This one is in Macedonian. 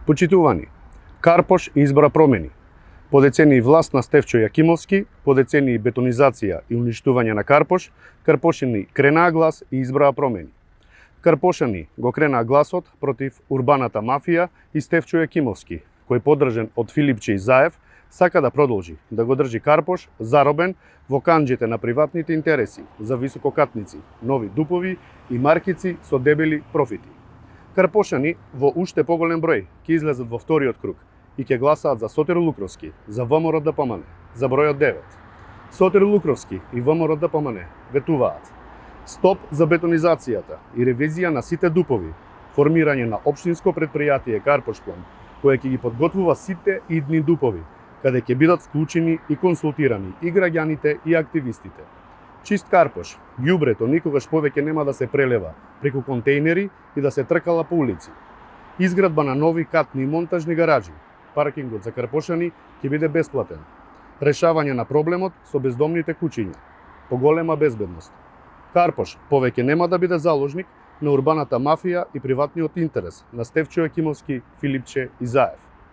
Почитувани, Карпош избра промени. По децении власт на Стефчо Јакимовски, по децении бетонизација и уништување на Карпош, карпошани кренаа глас и избраа промени. Карпошани го кренаа гласот против урбаната мафија и Стефчо Јакимовски, кој поддржен од Филипче и Заев, сака да продолжи да го држи Карпош заробен во канџите на приватните интереси за висококатници, нови дупови и маркици со дебели профити. Карпошани во уште поголем број ќе излезат во вториот круг и ќе гласаат за Сотир Лукровски, за ВМРО ДПМН, за бројот 9. Сотир Лукровски и ВМРО ДПМН ветуваат стоп за бетонизацијата и ревизија на сите дупови, формирање на општинско предпријатие Карпошплан, кое ќе ги подготвува сите идни дупови, каде ќе бидат вклучени и консултирани и граѓаните и активистите. Чист Карпош, ѓубрето никогаш повеќе нема да се прелева преку контејнери и да се тркала по улици. Изградба на нови катни и монтажни гаражи, паркингот за карпошани ќе биде бесплатен. Решавање на проблемот со бездомните куќиња, поголема безбедност. Карпош повеќе нема да биде заложник на урбаната мафија и приватниот интерес на Стефчо Јакимовски, Филипче и Заев.